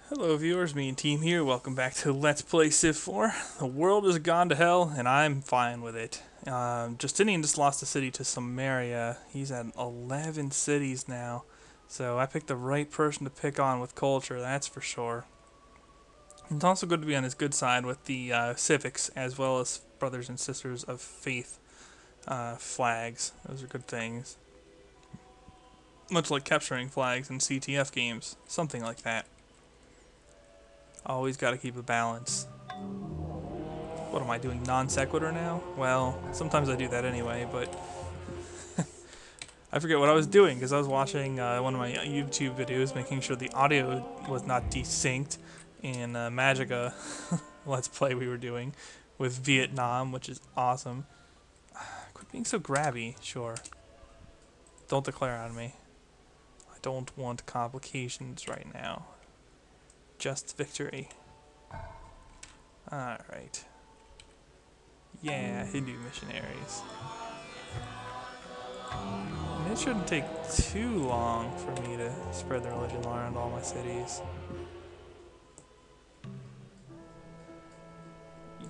Hello viewers, me and team here. Welcome back to Let's Play Civ 4. The world has gone to hell, and I'm fine with it. Justinian just lost a city to Samaria. He's at 11 cities now. So I picked the right person to pick on with culture, that's for sure. It's also good to be on his good side with the civics, as well as brothers and sisters of faith flags. Those are good things. Much like capturing flags in CTF games. Something like that. Always got to keep a balance. What am I doing, non sequitur now? Well, sometimes I do that anyway, but I forget what I was doing because I was watching one of my YouTube videos making sure the audio was not desynced in Magica Let's Play we were doing with Vietnam, which is awesome. Quit being so grabby, sure. Don't declare on me. I don't want complications right now. Just victory. Alright. Yeah, Hindu missionaries. And it shouldn't take too long for me to spread the religion around all my cities.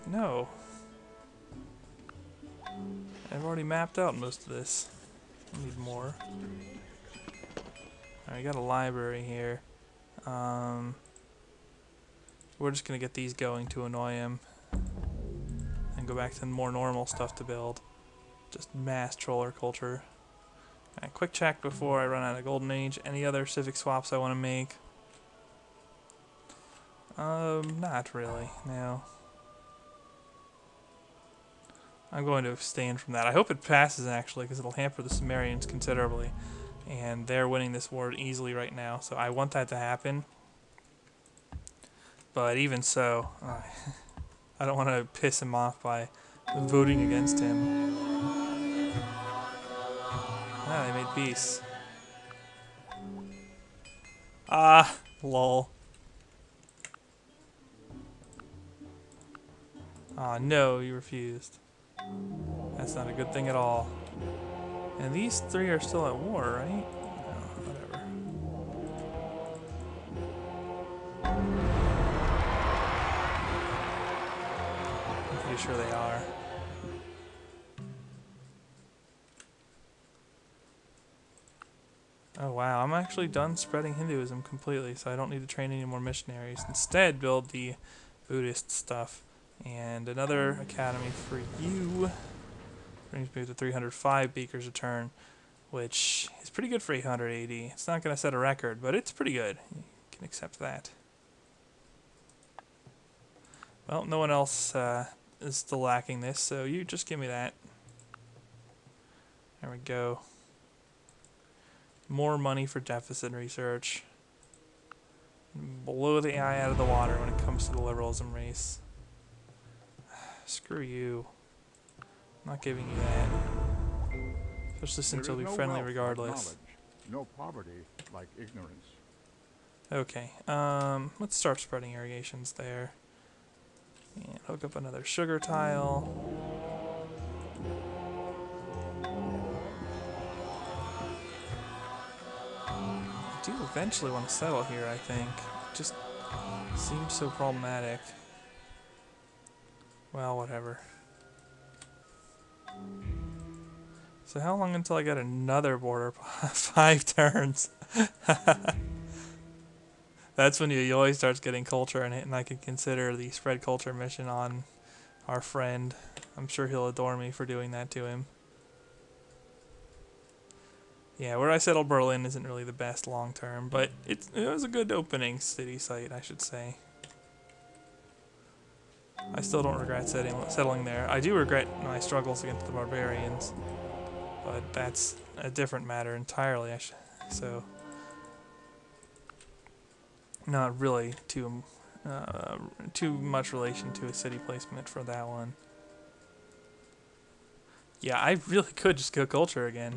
No. I've already mapped out most of this. I need more. Alright, got a library here. We're just gonna get these going to annoy him. And go back to more normal stuff to build. Just mass troller culture. Alright, quick check before I run out of Golden Age. Any other civic swaps I want to make? Not really, no. I'm going to abstain from that. I hope it passes, actually, because it'll hamper the Sumerians considerably. And they're winning this war easily right now, so I want that to happen. But even so, I don't want to piss him off by voting against him. Ah, they made peace. Ah, lol. Ah, no, you refused. That's not a good thing at all. And these three are still at war, right? No, whatever. I'm pretty sure they are. Oh wow, I'm actually done spreading Hinduism completely, so I don't need to train any more missionaries. Instead, build the Buddhist stuff. And another academy for you. Brings me to 305 beakers a turn, which is pretty good for 880. It's not going to set a record, but it's pretty good. You can accept that. Well, no one else is still lacking this, so you just give me that. There we go. More money for deficit research. Blow the eye out of the water when it comes to the liberalism race. Screw you. I'm not giving you that. Especially since you'll be friendly regardless. No poverty like ignorance. Okay, let's start spreading irrigations there. And hook up another sugar tile. I do eventually want to settle here, I think. It just seems so problematic. Well, whatever. So how long until I get another border? 5 turns. That's when you always starts getting culture in it, and I could consider the spread culture mission on our friend. I'm sure he'll adore me for doing that to him. Yeah, where I settled Berlin isn't really the best long term, but it was a good opening city site, I should say. I still don't regret settling there. I do regret my struggles against the barbarians, but that's a different matter entirely. So, not really too much relation to a city placement for that one. Yeah, I really could just go culture again.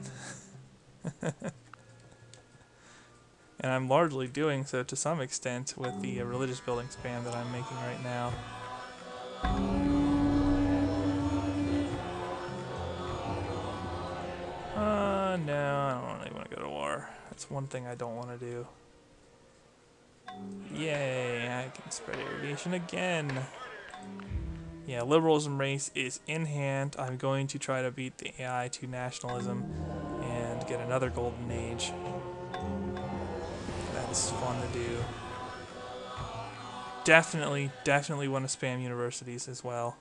And I'm largely doing so to some extent with the religious building spam that I'm making right now. No, I don't really want to go to war. That's one thing I don't want to do. Yay. Spread irrigation again. Yeah, liberalism race is in hand. I'm going to try to beat the AI to nationalism and get another golden age. That is fun to do. Definitely want to spam universities as well.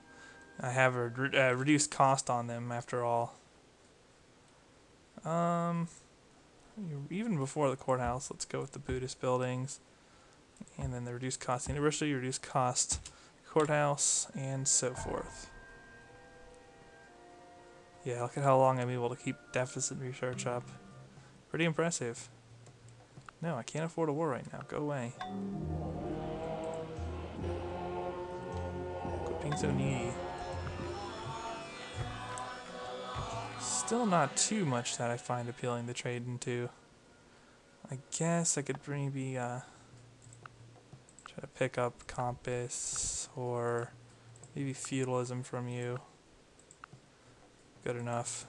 I have a reduced cost on them after all. Even before the courthouse, let's go with the Buddhist buildings. And then the reduced cost university, reduced cost courthouse, and so forth. Yeah, look at how long I'm able to keep deficit research up. Pretty impressive. No, I can't afford a war right now. Go away. Quit being so needy. Still not too much that I find appealing to trade into. I guess I could maybe try to pick up compass or maybe feudalism from you. Good enough.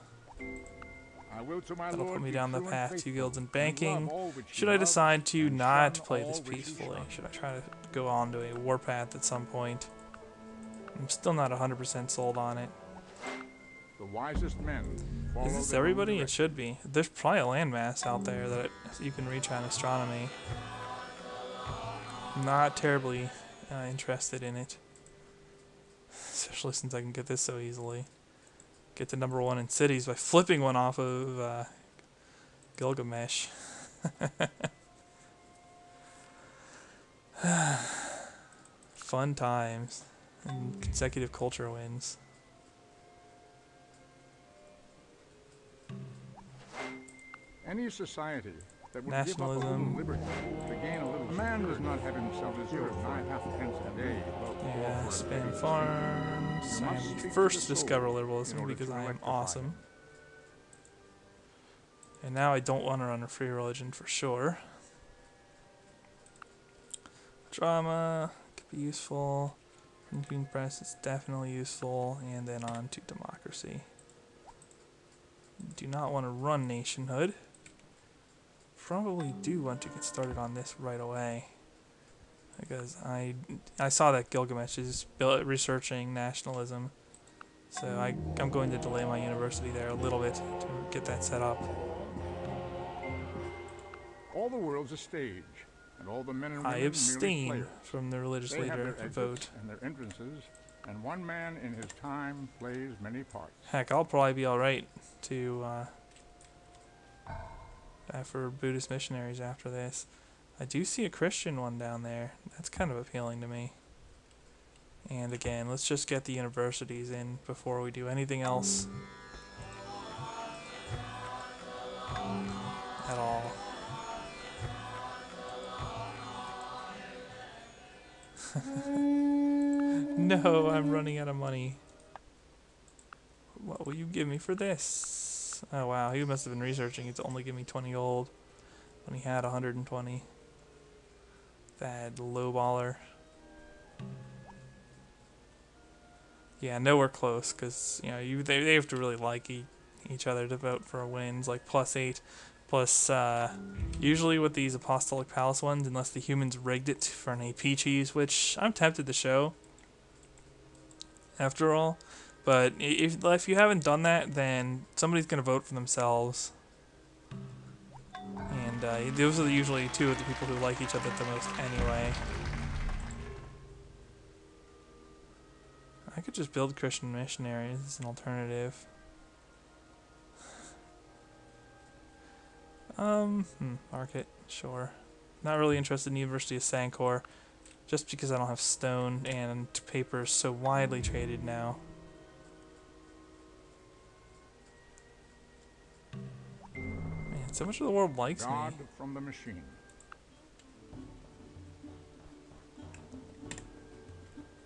I will to my That'll Lord put me be down the true and path to faithful, guilds and and banking. love all which Should he I loves, decide to and not shun play all this which he peacefully? shuns. Should I try to go on to a warpath at some point? I'm still not 100% sold on it. The wisest men follow Is this their own everybody? It direction. should be. There's probably a landmass out there that you can reach on astronomy. Not terribly interested in it. Especially since I can get this so easily. Get to number 1 in cities by flipping one off of Gilgamesh. Fun times. And consecutive culture wins. Any society that would give up a little Nationalism. liberty to gain a little man does not have himself deserved 9.5 a day. Yeah, for a spam petty farms. You I must am the speak to first the to soul discover in liberalism order because to I am electrify awesome. him. And now I don't want to run a free religion for sure. Drama could be useful. Printing press is definitely useful. And then on to democracy. Do not want to run nationhood. Probably do want to get started on this right away. Because I saw that Gilgamesh is researching nationalism. So I'm going to delay my university there a little bit to get that set up. All the world's a stage, and all the men and I women merely abstain players. from the religious They have leader their exits vote. and their entrances, and one man in his time plays many parts. Heck, I'll probably be alright to for Buddhist missionaries after this. I do see a Christian one down there. That's kind of appealing to me. And again, let's just get the universities in before we do anything else at all. No, I'm running out of money. What will you give me for this? Oh wow, he must have been researching. It's only giving me 20 gold when he had 120. That lowballer. Yeah, nowhere close, because they have to really like each other to vote for wins, like +8. Plus, usually with these Apostolic Palace ones, unless the humans rigged it for an AP cheese, which I'm tempted to show, after all. But if you haven't done that, then somebody's going to vote for themselves. And those are usually two of the people who like each other the most anyway. I could just build Christian missionaries as an alternative. Market, sure. Not really interested in the University of Sancor, just because I don't have stone and paper is so widely traded now. Man, so much of the world likes God me. from the machine.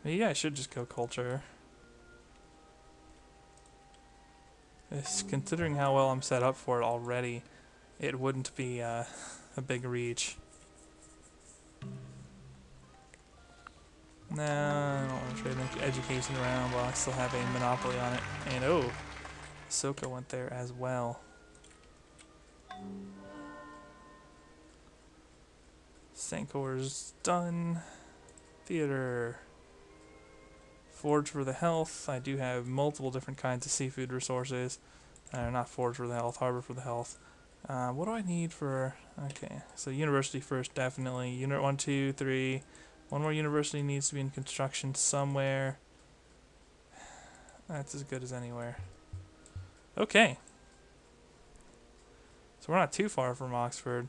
Maybe I should just go culture. Considering how well I'm set up for it already, it wouldn't be a big reach. Nah, I don't want to trade education around while I still have a monopoly on it. And oh, Ahsoka went there as well. Sankor's done. Theater. Forge for the health. I do have multiple different kinds of seafood resources. Not forge for the health, harbor for the health. What do I need for... Okay, so university first, definitely. Unit 1, 2, 3. One more university needs to be in construction somewhere. That's as good as anywhere. Okay. So we're not too far from Oxford.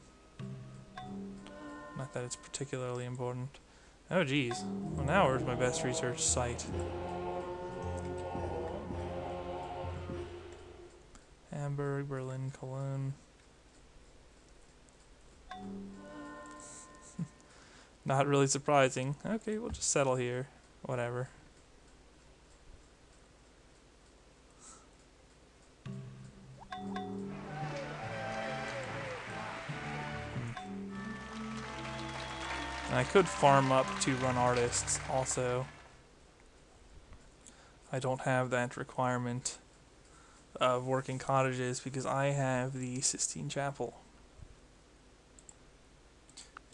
Not that it's particularly important. Oh, geez. Well, now where's my best research site? Hamburg, Berlin, Cologne. Not really surprising. Okay, we'll just settle here. Whatever. And I could farm up to run artists also. I don't have that requirement of working cottages because I have the Sistine Chapel.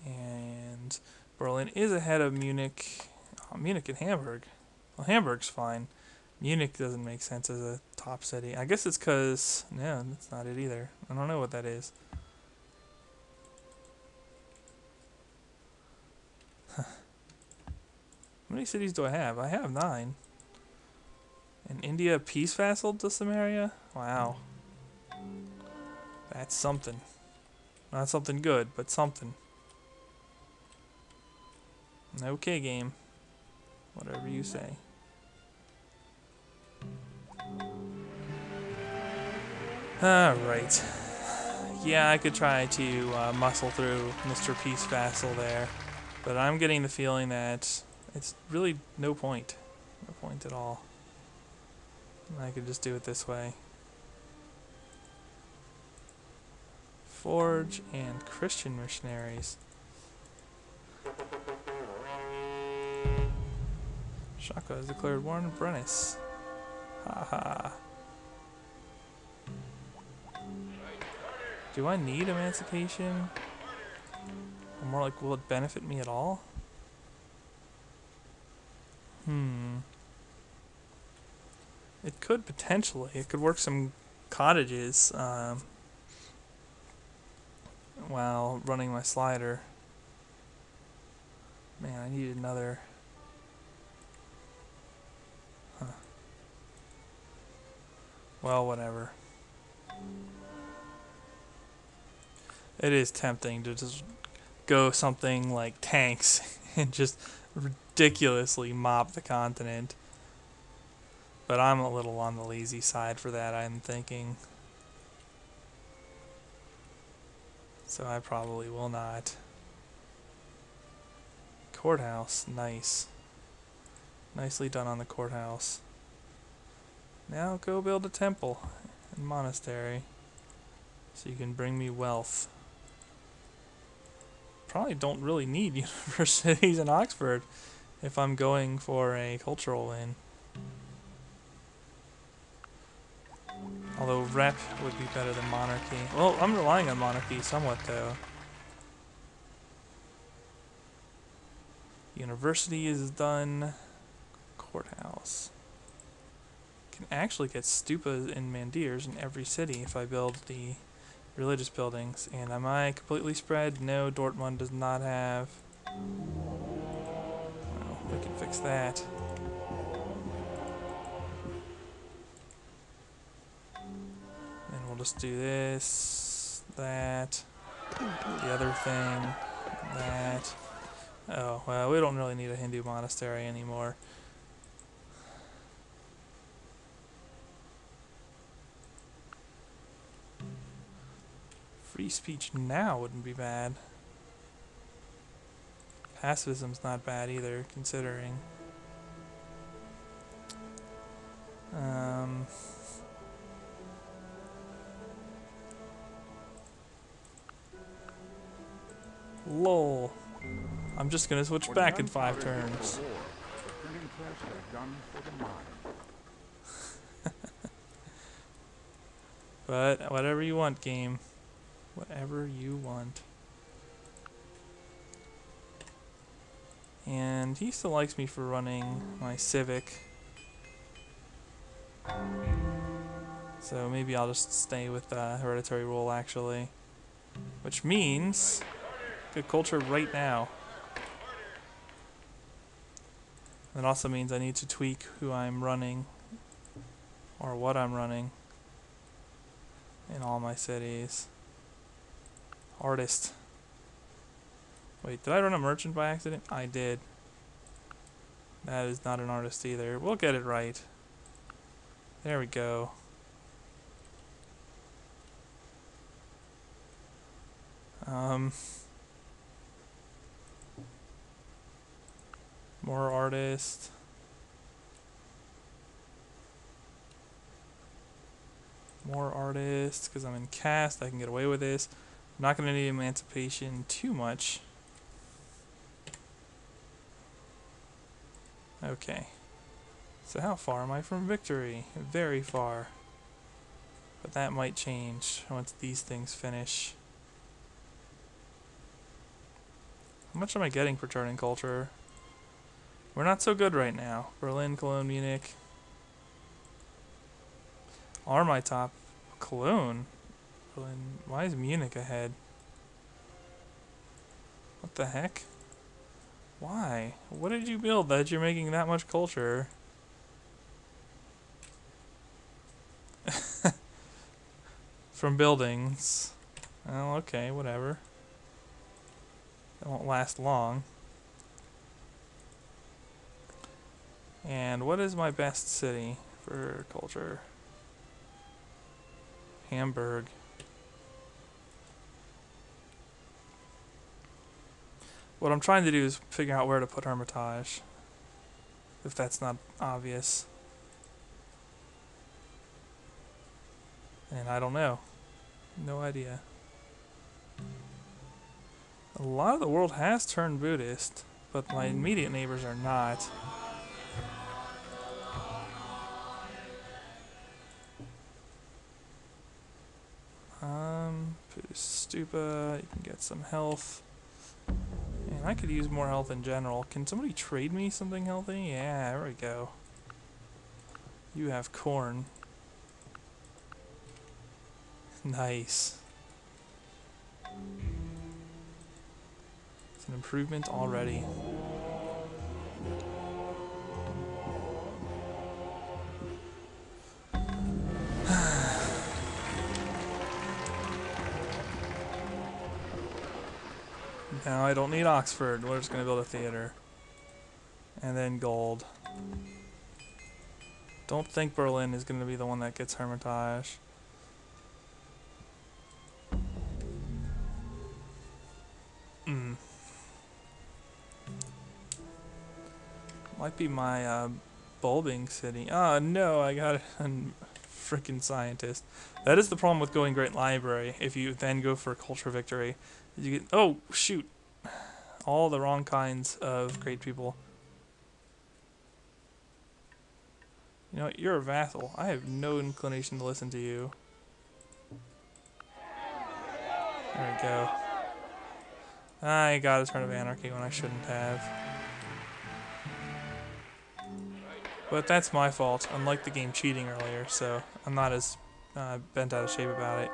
And Berlin is ahead of Munich. Oh, Munich and Hamburg. Well, Hamburg's fine. Munich doesn't make sense as a top city. I guess it's because... No, that's not it either. I don't know what that is. How many cities do I have? I have 9. And India peace vassal to Samaria? Wow. That's something. Not something good, but something. Okay, game. Whatever you say. Alright. Yeah, I could try to muscle through Mr. Peace Vassal there. But I'm getting the feeling that it's really no point. No point at all. I could just do it this way. Forge and Christian missionaries. Shaka has declared war on Brennus. Haha. Do I need emancipation? Or more like, will it benefit me at all? It could potentially. It could work some cottages while running my slider. Man, I need another... Well, whatever. It is tempting to just go something like tanks and just ridiculously mop the continent. But I'm a little on the lazy side for that, I'm thinking. So I probably will not. Courthouse, nice. Nicely done on the courthouse. Now go build a temple and monastery so you can bring me wealth. Probably don't really need universities in Oxford if I'm going for a cultural win. Although rep would be better than monarchy. Well, I'm relying on monarchy somewhat though. University is done. Courthouse. Can actually get stupas and mandirs in every city if I build the religious buildings. And am I completely spread? No, Dortmund does not have. Well, we can fix that. And we'll just do this, that, the other thing, that. Oh, well, we don't really need a Hindu monastery anymore. Free speech now wouldn't be bad. Pacifism's not bad either, considering. Lol. I'm just gonna switch back in 5 turns. But whatever you want, game. Whatever you want. And he still likes me for running my civic. So maybe I'll just stay with the hereditary rule, actually. Which means good culture right now. That also means I need to tweak who I'm running or what I'm running in all my cities. Artist. Wait, did I run a merchant by accident? I did. That is not an artist either. We'll get it right. There we go. More artist. More artists, because I'm in cast, I can get away with this. I'm not going to need emancipation too much. Okay. So how far am I from victory? Very far. But that might change once these things finish. How much am I getting for turning culture? We're not so good right now. Berlin, Cologne, Munich are my top. Cologne? Berlin. Why is Munich ahead? What the heck? Why? What did you build that you're making that much culture? From buildings. Oh, okay, whatever. It won't last long. And what is my best city for culture? Hamburg. What I'm trying to do is figure out where to put Hermitage, if that's not obvious. And I don't know. No idea. A lot of the world has turned Buddhist, but my immediate neighbors are not. Buddhist stupa, you can get some health. And I could use more health in general. Can somebody trade me something healthy? Yeah, there we go. You have corn. Nice. It's an improvement already. Now I don't need Oxford. We're just going to build a theater. And then gold. Don't think Berlin is going to be the one that gets Hermitage. Might be my bulbing city. Oh no, I got a freaking scientist. That is the problem with going Great Library. If you then go for Culture Victory, you get, oh shoot, all the wrong kinds of great people. You know what, you're a vassal. I have no inclination to listen to you. There we go. I got a turn of anarchy when I shouldn't have. But that's my fault, unlike the game cheating earlier, so I'm not as bent out of shape about it.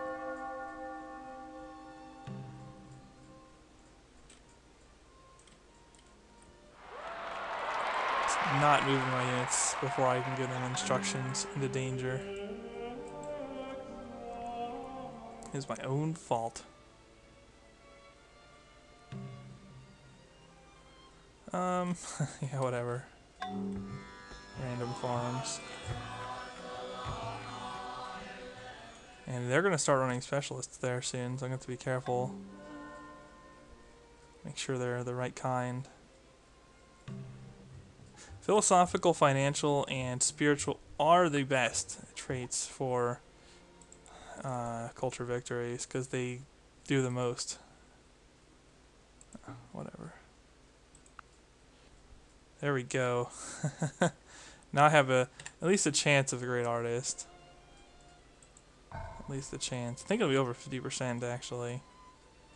Just not moving my units before I can give them instructions into danger is my own fault. Yeah, whatever. Random farms. And they're going to start running specialists there soon, so I'm going to have to be careful. Make sure they're the right kind. Philosophical, financial, and spiritual are the best traits for culture victories, because they do the most. Whatever. There we go. Now I have at least a chance of a great artist. At least a chance. I think it'll be over 50% actually.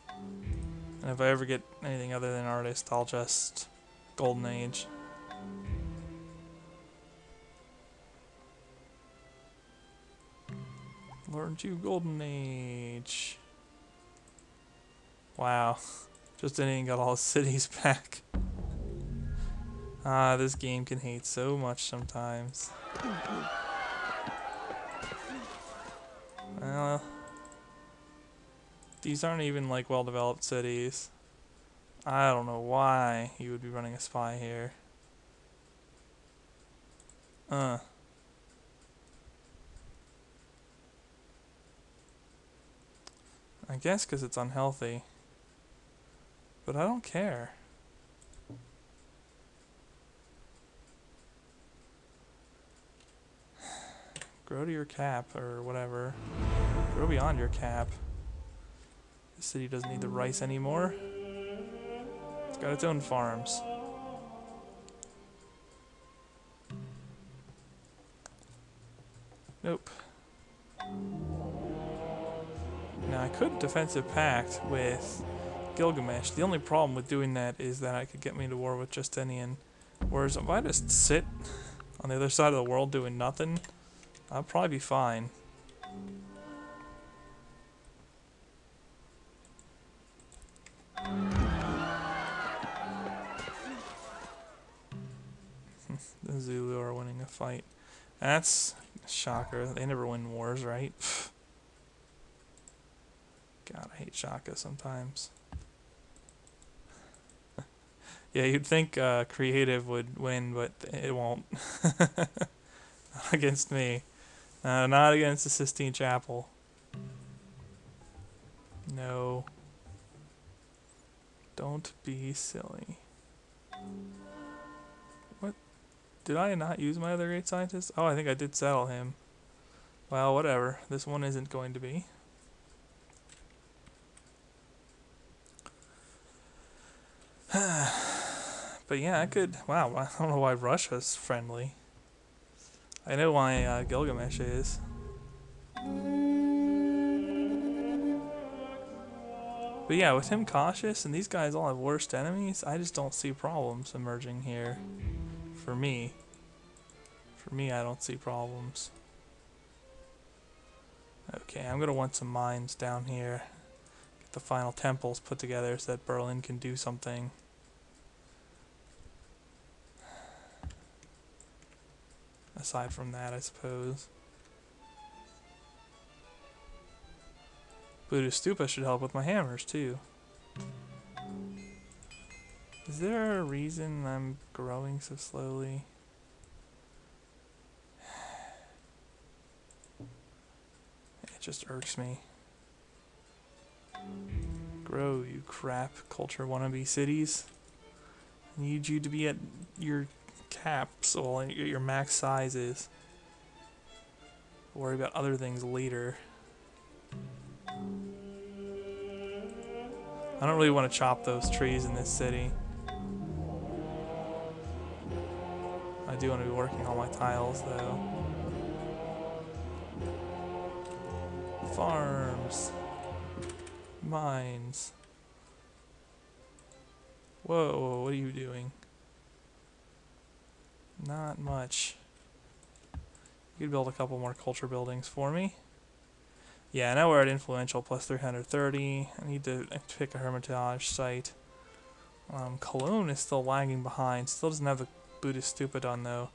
And if I ever get anything other than artist, I'll just Golden Age. Learn to Golden Age. Wow. Justinian got all his cities back. Ah, this game can hate so much sometimes. Well, these aren't even like well-developed cities. I don't know why you would be running a spy here. I guess because it's unhealthy. But I don't care. Grow to your cap, or whatever. Grow beyond your cap. The city doesn't need the rice anymore. It's got its own farms. Nope. Now I could defensive pact with Gilgamesh. The only problem with doing that is that I could get me into war with Justinian. Whereas if I just sit on the other side of the world doing nothing, I'll probably be fine. The Zulu are winning a fight. That's a shocker. They never win wars, right? God, I hate Shaka sometimes. Yeah, you'd think creative would win, but it won't. Not against me. Not against the Sistine Chapel. No. Don't be silly. What? Did I not use my other great scientist? Oh, I think I did settle him. Well, whatever. This one isn't going to be. But yeah, I could... Wow, I don't know why Russia's friendly. I know why Gilgamesh is. But yeah, with him cautious, and these guys all have worst enemies, I just don't see problems emerging here. For me. For me, I don't see problems. Okay, I'm gonna want some mines down here. Get the final temples put together so that Berlin can do something. Aside from that, I suppose. Buddhist Stupa should help with my hammers, too. Is there a reason I'm growing so slowly? It just irks me. Grow, you crap culture wannabe cities. I need you to be at your caps, or your max sizes. Worry about other things later. I don't really want to chop those trees in this city. I do want to be working on my tiles, though. Farms. Mines. Whoa, what are you doing? Not much. You could build a couple more culture buildings for me. Yeah, now we're at influential plus 330. I need to pick a hermitage site. Cologne is still lagging behind. Still doesn't have the Buddhist stupa done, though.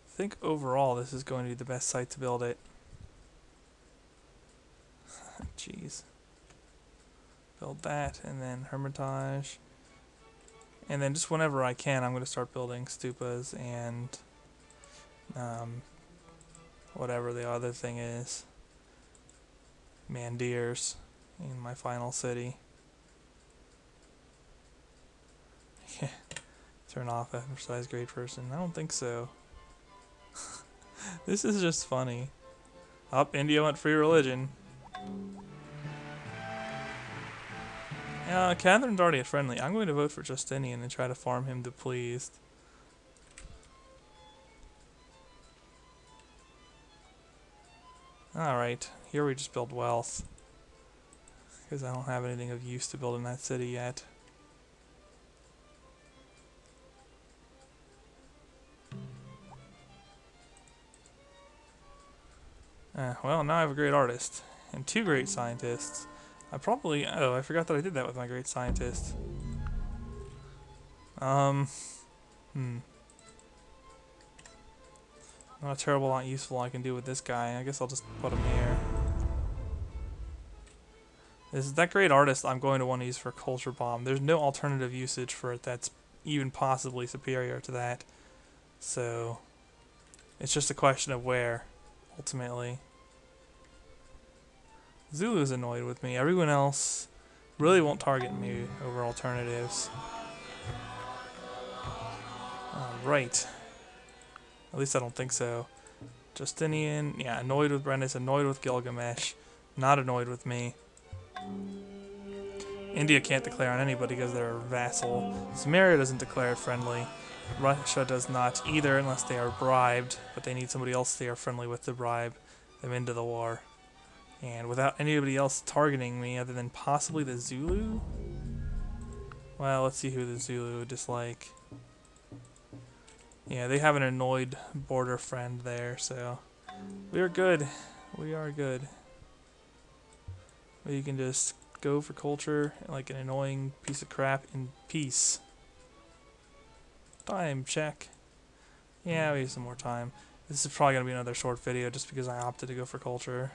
I think overall this is going to be the best site to build it. Jeez. Build that, and then hermitage. And then just whenever I can, I'm going to start building stupas and whatever the other thing is. Mandirs in my final city. Yeah. Turn off emphasize great person. I don't think so. This is just funny. Up, India went free religion. Catherine's already a friendly. I'm going to vote for Justinian and try to farm him to pleased. Alright, here we just build wealth. Because I don't have anything of use to build in that city yet. Well, now I have a great artist. And 2 great scientists. I forgot that I did that with my great scientist. Not a terrible lot useful I can do with this guy. I guess I'll just put him here. That great artist I'm going to want to use for culture bomb. There's no alternative usage for it that's even possibly superior to that. So it's just a question of where, ultimately. Zulu's annoyed with me. Everyone else really won't target me over alternatives. Right. At least I don't think so. Justinian, yeah, annoyed with Brennus, annoyed with Gilgamesh, not annoyed with me. India can't declare on anybody because they're a vassal. Samaria doesn't declare it friendly. Russia does not either unless they are bribed, but they need somebody else they are friendly with to bribe them into the war. And without anybody else targeting me other than possibly the Zulu? Well, let's see who the Zulu would dislike. Yeah, they have an annoyed border friend there, so we are good. We are good. We can just go for culture like an annoying piece of crap in peace. Time check. Yeah, we have some more time. This is probably going to be another short video just because I opted to go for culture.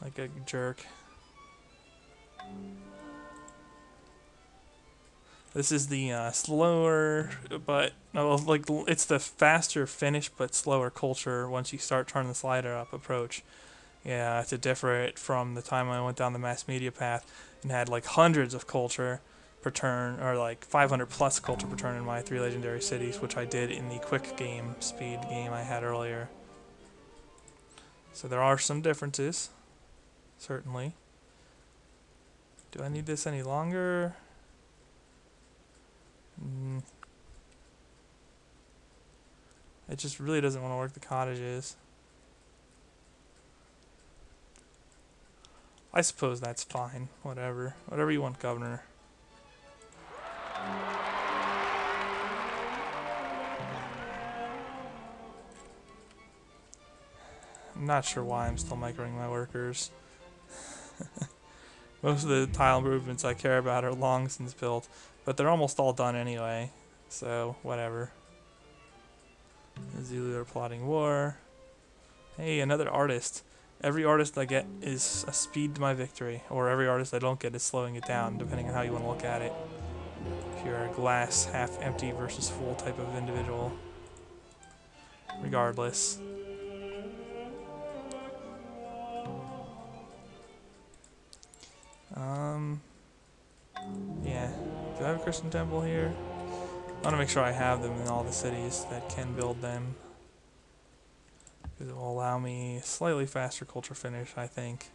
Like a jerk. This is the slower, but no, like it's the faster finish but slower culture once you start turning the slider up approach. Yeah, to differ it from the time I went down the mass media path and had like hundreds of culture per turn, or like 500 plus culture per turn in my 3 legendary cities, which I did in the quick game speed game I had earlier. So there are some differences, certainly. Do I need this any longer? It just really doesn't want to work the cottages. I suppose that's fine. Whatever. Whatever you want, Governor. I'm not sure why I'm still microing my workers. Most of the tile improvements I care about are long since built, but they're almost all done anyway, so whatever. The Zulu are plotting war. Hey, another artist. Every artist I get is a speed to my victory, or every artist I don't get is slowing it down, depending on how you want to look at it. If you're a glass half empty versus full type of individual. Regardless. Yeah. Do I have a Christian temple here? I want to make sure I have them in all the cities that can build them. Because it will allow me slightly faster culture finish, I think.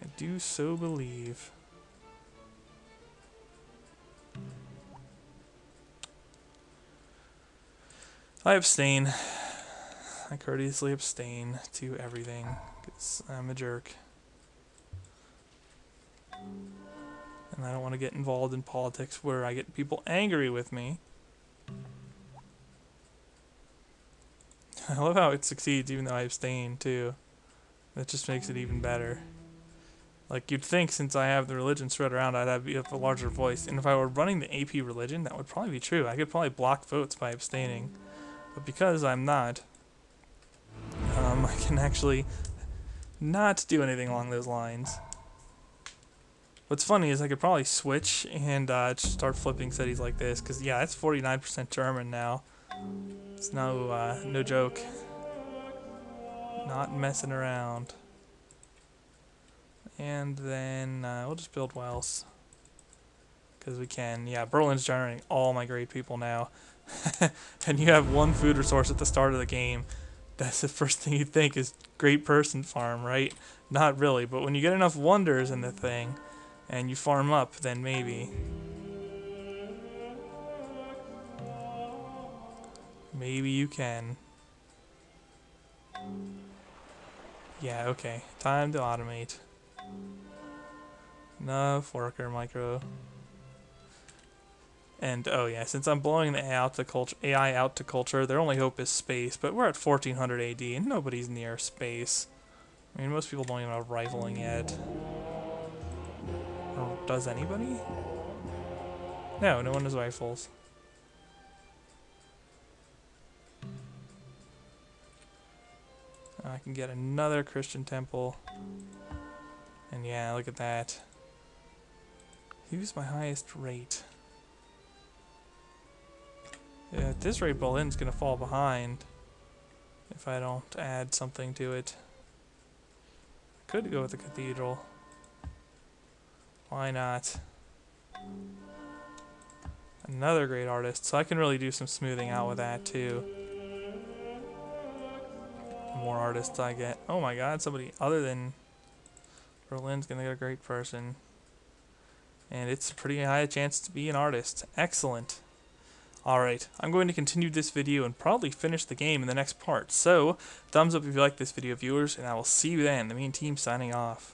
I do so believe. I abstain. I courteously abstain to everything, because I'm a jerk. And I don't want to get involved in politics where I get people angry with me. I love how it succeeds even though I abstain too. That just makes it even better. Like you'd think since I have the religion spread around I'd have a larger voice. And if I were running the AP religion that would probably be true. I could probably block votes by abstaining. But because I'm not, I can actually not do anything along those lines. What's funny is I could probably switch and start flipping cities like this. Because yeah, it's 49% German now. It's no joke. Not messing around. And then we'll just build Wells. Because we can. Yeah, Berlin's generating all my great people now. And you have one food resource at the start of the game. That's the first thing you think is great person farm, right? Not really, but when you get enough wonders in the thing and you farm up, then maybe. Maybe you can. Yeah, okay. Time to automate. Enough worker micro. And oh yeah, since I'm blowing the AI out to culture, their only hope is space. But we're at 1400 AD and nobody's near space. I mean, most people don't even have rifling yet. Or does anybody? No, no one has rifles. I can get another Christian temple. And yeah, look at that. Who's my highest rate? Yeah, at this rate, Berlin's gonna fall behind if I don't add something to it. I could go with the cathedral. Why not? Another great artist, so I can really do some smoothing out with that too. The more artists I get. Oh my god, somebody other than Berlin's gonna get a great person. And it's a pretty high chance to be an artist. Excellent. Alright, I'm going to continue this video and probably finish the game in the next part. So, thumbs up if you like this video, viewers, and I will see you then. The main team signing off.